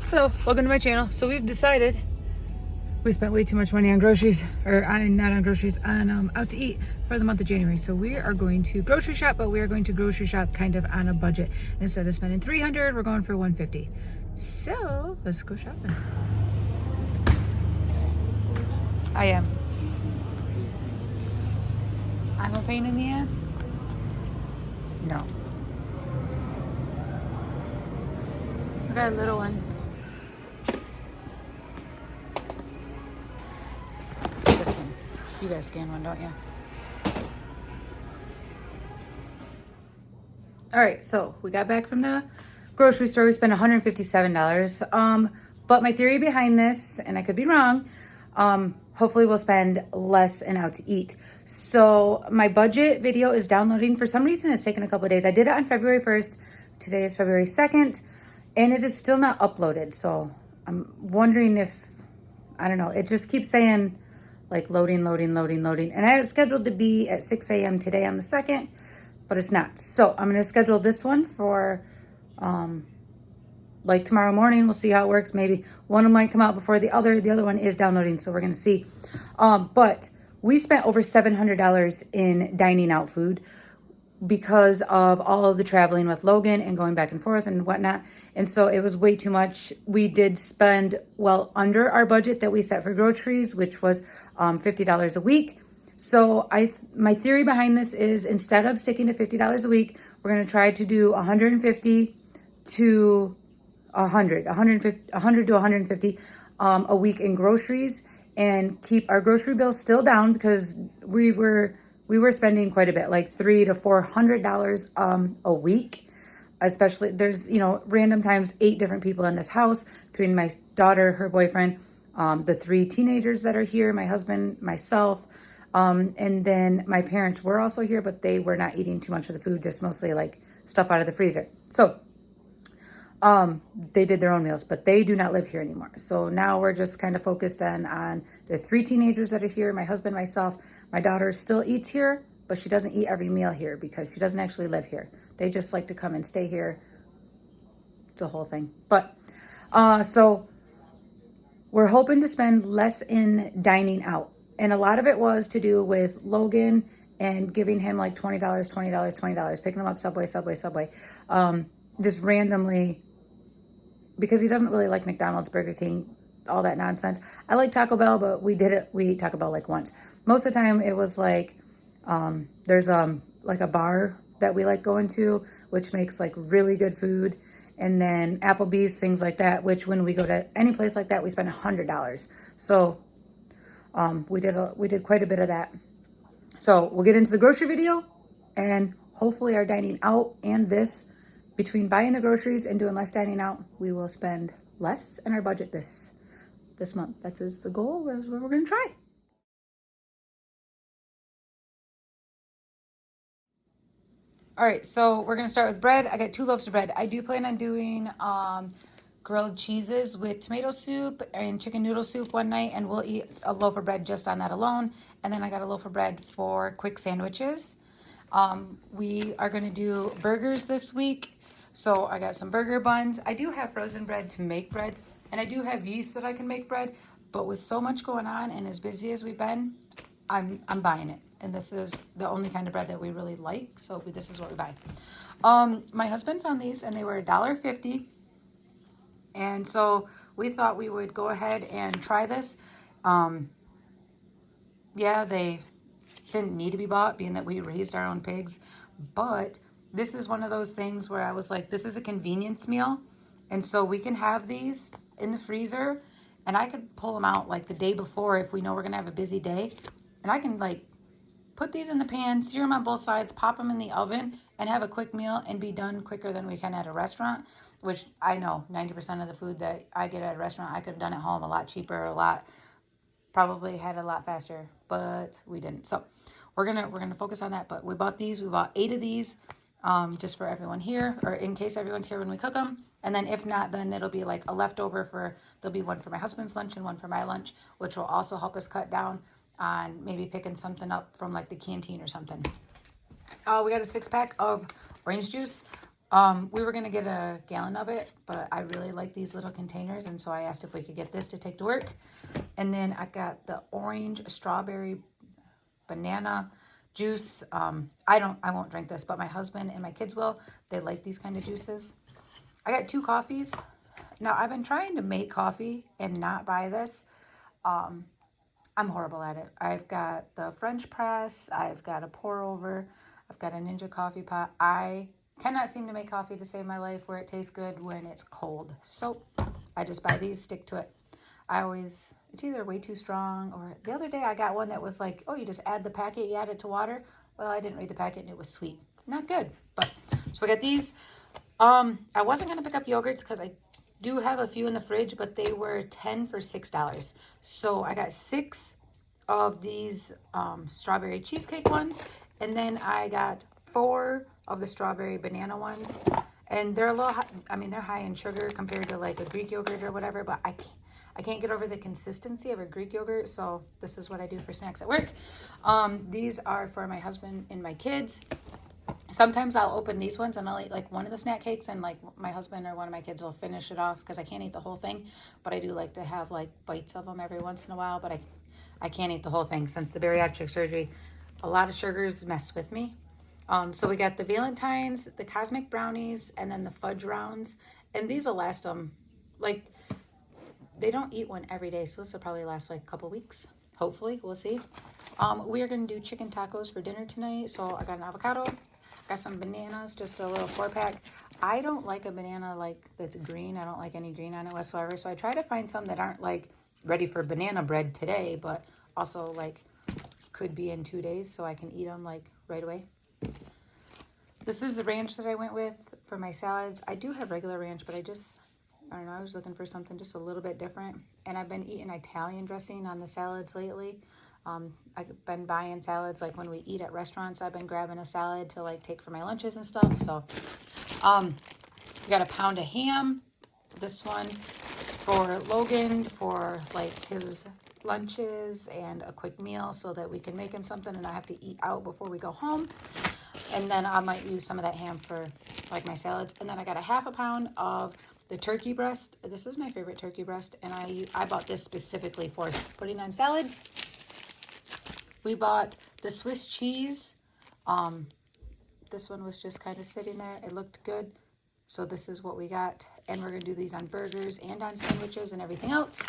Hello, welcome to my channel. So we've decided we spent way too much money on groceries, or not on groceries, on out to eat for the month of January. So we are going to grocery shop, but we are going to grocery shop kind of on a budget. Instead of spending $300, we're going for $150. So let's go shopping. I am. I'm a pain in the ass? No. I got a little one. This one. You guys scan one, don't you? All right, so we got back from the grocery store. We spent $157. But my theory behind this, and I could be wrong, hopefully we'll spend less and out to eat. So my budget video is downloading. For some reason, it's taken a couple of days. I did it on February 1st. Today is February 2nd, and it is still not uploaded. So I'm wondering if, I don't know, it just keeps saying like loading. And I had it scheduled to be at 6 a.m. today on the 2nd, but it's not. So I'm going to schedule this one for like tomorrow morning. We'll see how it works. Maybe one of them might come out before the other. The other one is downloading, so we're going to see. But we spent over $700 in dining out food because of all of the traveling with Logan and going back and forth and whatnot. And so it was way too much. We did spend well under our budget that we set for groceries, which was $50 a week. So my theory behind this is, instead of sticking to $50 a week, we're going to try to do 150 to 100 to 150 a week in groceries, and keep our grocery bills still down, because we were spending quite a bit, like $300 to $400 a week. Especially, there's, random times 8 different people in this house, between my daughter, her boyfriend, the 3 teenagers that are here, my husband, myself, and then my parents were also here, but they were not eating too much of the food, just mostly like stuff out of the freezer. So they did their own meals, but they do not live here anymore. So now we're just kind of focused on the 3 teenagers that are here, my husband, myself. My daughter still eats here, but she doesn't eat every meal here because she doesn't actually live here. They just like to come and stay here. It's a whole thing. But so we're hoping to spend less in dining out. And a lot of it was to do with Logan and giving him like $20, picking him up Subway. Just randomly, because he doesn't really like McDonald's, Burger King, all that nonsense. I like Taco Bell, but we ate Taco Bell like once. Most of the time it was like, there's like a bar that we like going to, which makes like really good food. And then Applebee's, things like that, which when we go to any place like that, we spend $100. So we did quite a bit of that. So we'll get into the grocery video, and hopefully our dining out and this, between buying the groceries and doing less dining out, we will spend less in our budget this month. That is the goal. That's what we're going to try. All right, so we're going to start with bread. I got 2 loaves of bread. I do plan on doing grilled cheeses with tomato soup and chicken noodle soup one night, and we'll eat a loaf of bread just on that alone. And then I got a loaf of bread for quick sandwiches. We are going to do burgers this week. So I got some burger buns. I do have frozen bread to make bread, and I do have yeast that I can make bread. But with so much going on and as busy as we've been, I'm buying it. And this is the only kind of bread that we really like, so this is what we buy. My husband found these, and they were $1.50. And so we thought we would go ahead and try this. Yeah, they didn't need to be bought, being that we raised our own pigs. But this is one of those things where I was like, this is a convenience meal. And so we can have these in the freezer, and I could pull them out like the day before if we know we're going to have a busy day. And I can like put these in the pan, sear them on both sides, pop them in the oven, and have a quick meal and be done quicker than we can at a restaurant, which I know 90% of the food that I get at a restaurant, I could have done at home a lot cheaper, probably had a lot faster, but we didn't. So we're gonna focus on that. But we bought these. We bought 8 of these, just for everyone here, or in case everyone's here when we cook them. And then if not, then it'll be like a leftover there'll be one for my husband's lunch and one for my lunch, which will also help us cut down on maybe picking something up from like the canteen or something. We got a 6-pack of orange juice. We were gonna get a gallon of it, but I really like these little containers, and so I asked if we could get this to take to work. And then I got the orange, strawberry, banana juice. I won't drink this, but my husband and my kids will. They like these kind of juices. I got 2 coffees. Now I've been trying to make coffee and not buy this. I'm horrible at it. I've got the French press. I've got a pour over. I've got a Ninja coffee pot. I cannot seem to make coffee to save my life where it tastes good when it's cold. So I just buy these, stick to it. It's either way too strong, or the other day I got one that was like, oh, you just add the packet, you add it to water. Well, I didn't read the packet and it was sweet. Not good. But so I got these. I wasn't going to pick up yogurts because I do have a few in the fridge, but they were 10 for $6. So I got 6 of these strawberry cheesecake ones, and then I got 4 of the strawberry banana ones. And they're a little high, I mean, they're high in sugar compared to like a Greek yogurt or whatever, but I can't get over the consistency of a Greek yogurt, so this is what I do for snacks at work. These are for my husband and my kids. Sometimes I'll open these ones and I'll eat like one of the snack cakes, and like my husband or one of my kids will finish it off because I can't eat the whole thing. But I do like to have like bites of them every once in a while, but I can't eat the whole thing since the bariatric surgery. A lot of sugars mess with me. So we got the Valentines, the Cosmic Brownies, and then the Fudge Rounds. And these will last them, like, they don't eat one every day, so this will probably last like a couple weeks. Hopefully, we'll see. We are going to do chicken tacos for dinner tonight. So I got an avocado, got some bananas, just a little 4-pack. I don't like a banana like that's green. I don't like any green on it whatsoever. So I try to find some that aren't like ready for banana bread today, but also like could be in 2 days so I can eat them like right away. This is the ranch that I went with for my salads. I do have regular ranch, but I don't know, I was looking for something just a little bit different. And I've been eating Italian dressing on the salads lately. I've been buying salads, like when we eat at restaurants, I've been grabbing a salad to like take for my lunches and stuff. So, got a pound of ham. This one for Logan for like his lunches and a quick meal so that we can make him something and I have to eat out before we go home. And then I might use some of that ham for like my salads. And then I got a half a pound of the turkey breast. This is my favorite turkey breast, and I bought this specifically for putting on salads. We bought the Swiss cheese. This one was just kind of sitting there. It looked good. So this is what we got. And we're going to do these on burgers and on sandwiches and everything else.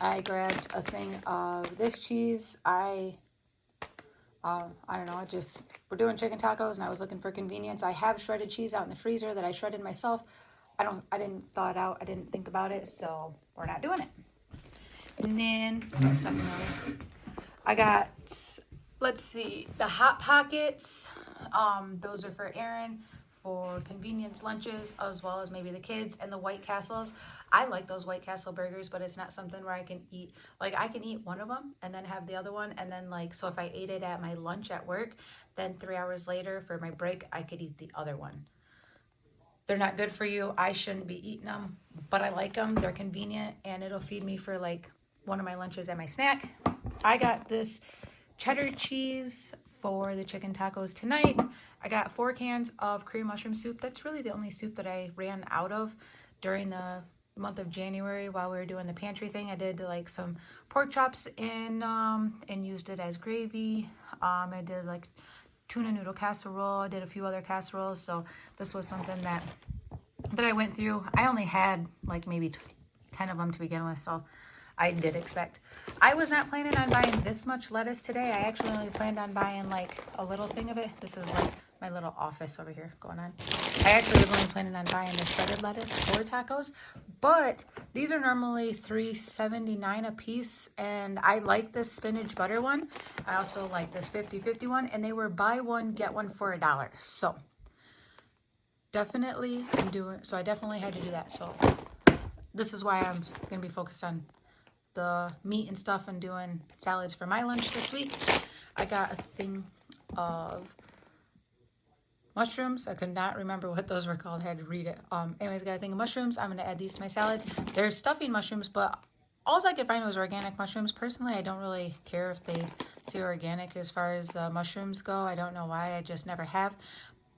I grabbed a thing of this cheese. I don't know, we're doing chicken tacos and I was looking for convenience. I have shredded cheese out in the freezer that I shredded myself. I didn't thaw it out. I didn't think about it, so we're not doing it. And then, I got stuff in there. I got, let's see, the Hot Pockets. Those are for Aaron for convenience lunches, as well as maybe the kids, and the White Castles. I like those White Castle burgers, but it's not something where I can eat. Like, I can eat one of them and then have the other one. And then, like, so if I ate it at my lunch at work, then 3 hours later for my break, I could eat the other one. They're not good for you. I shouldn't be eating them, but I like them. They're convenient, and it'll feed me for, like, one of my lunches and my snack. I got this cheddar cheese for the chicken tacos tonight. I got 4 cans of Korean mushroom soup. That's really the only soup that I ran out of during the month of January while we were doing the pantry thing. I did like some pork chops and used it as gravy. I did like tuna noodle casserole. I did a few other casseroles. So this was something that I went through. I only had like maybe 10 of them to begin with, so I did expect. I was not planning on buying this much lettuce today. I actually only planned on buying like a little thing of it. This is like my little office over here going on. I actually was only planning on buying the shredded lettuce for tacos, but these are normally $3.79 a piece, and I like this spinach butter one. I also like this 50/50 one, and they were buy one, get one for $1. So definitely so I definitely had to do that. So this is why I'm going to be focused on the meat and stuff and doing salads for my lunch this week. I got a thing of mushrooms. I could not remember what those were called. I had to read it. Anyways, got a thing of mushrooms. I'm going to add these to my salads. They're stuffing mushrooms, but all I could find was organic mushrooms. Personally, I don't really care if they say organic as far as mushrooms go. I don't know why. I just never have.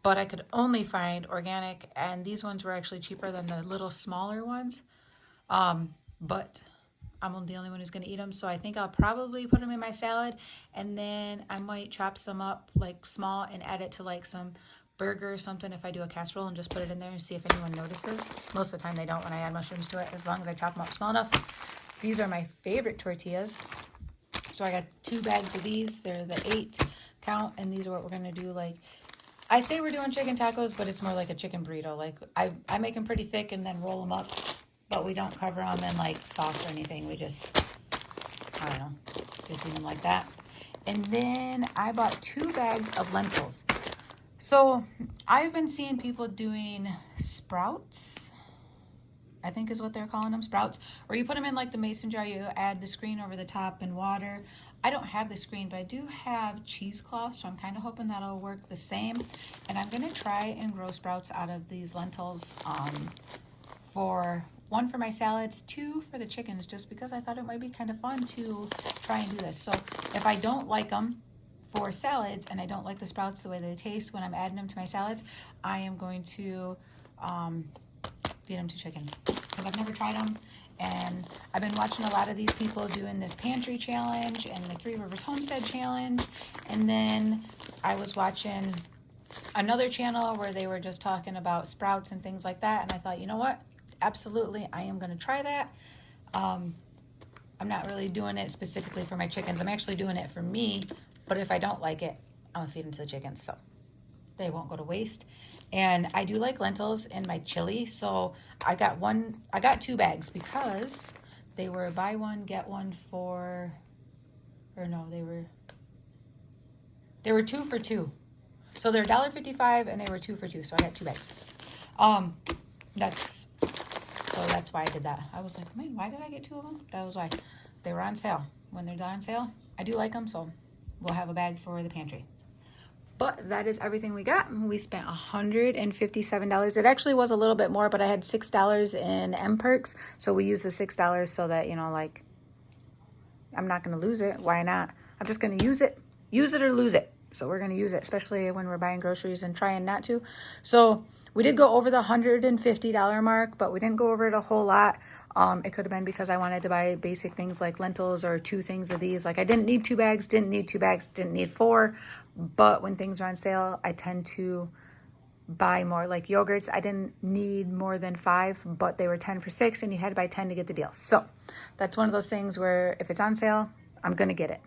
but I could only find organic, and these ones were actually cheaper than the little smaller ones. But I'm the only one who's going to eat them, so I think I'll probably put them in my salad, and then I might chop some up like small and add it to like some burger or something if I do a casserole, and just put it in there and see if anyone notices. Most of the time they don't when I add mushrooms to it, as long as I chop them up small enough. These are my favorite tortillas. So I got 2 bags of these. They're the 8 count, and these are what we're going to do. Like, I say we're doing chicken tacos, but it's more like a chicken burrito. Like, I make them pretty thick and then roll them up, but we don't cover them in like sauce or anything. We just, I don't know, just eat them like that. And then I bought 2 bags of lentils. So I've been seeing people doing sprouts, I think is what they're calling them, sprouts, or you put them in like the mason jar, you add the screen over the top and water. I don't have the screen, but I do have cheesecloth, so I'm kind of hoping that'll work the same. And I'm going to try and grow sprouts out of these lentils, for 1 for my salads, 2 for the chickens, just because I thought it might be kind of fun to try and do this. So if I don't like them for salads and I don't like the sprouts the way they taste when I'm adding them to my salads, I am going to feed them to chickens, because I've never tried them. And I've been watching a lot of these people doing this pantry challenge and the 3 Rivers Homestead challenge. And then I was watching another channel where they were just talking about sprouts and things like that. And I thought, you know what? Absolutely, I am going to try that. I'm not really doing it specifically for my chickens. I'm actually doing it for me. But if I don't like it, I'm going to feed them to the chickens, so they won't go to waste. And I do like lentils in my chili, so I got 2 bags because they were buy one, get one for, or no, they were 2 for 2. So they're $1.55 and they were 2 for 2, so I got 2 bags. That's why I did that. I was like, man, why did I get 2 of them? That was why. They were on sale. When they're on sale, I do like them, so we'll have a bag for the pantry. But that is everything we got. We spent $157. It actually was a little bit more, but I had $6 in M-Perks. So we used the $6 so that, you know, like, I'm not going to lose it. Why not? I'm just going to use it. Use it or lose it. So we're going to use it, especially when we're buying groceries and trying not to. So we did go over the $150 mark, but we didn't go over it a whole lot. It could have been because I wanted to buy basic things like lentils or 2 things of these. Like, I didn't need 2 bags, didn't need 2 bags, didn't need 4. But when things are on sale, I tend to buy more. Like yogurts, I didn't need more than 5, but they were 10 for 6, and you had to buy 10 to get the deal. So that's one of those things where if it's on sale, I'm going to get it.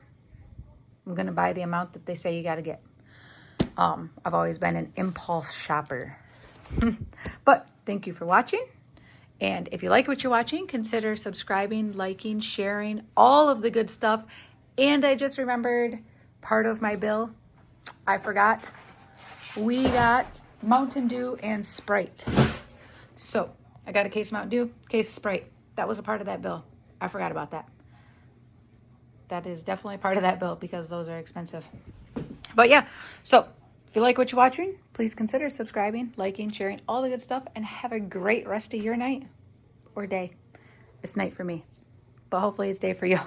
I'm going to buy the amount that they say you got to get. I've always been an impulse shopper. But thank you for watching. And if you like what you're watching, consider subscribing, liking, sharing, all of the good stuff. And I just remembered part of my bill. I forgot. We got Mountain Dew and Sprite. So I got a case of Mountain Dew, case of Sprite. That was a part of that bill. I forgot about that. That is definitely part of that bill because those are expensive. But yeah, so if you like what you're watching, please consider subscribing, liking, sharing, all the good stuff, and have a great rest of your night or day. It's night for me, but hopefully it's day for you.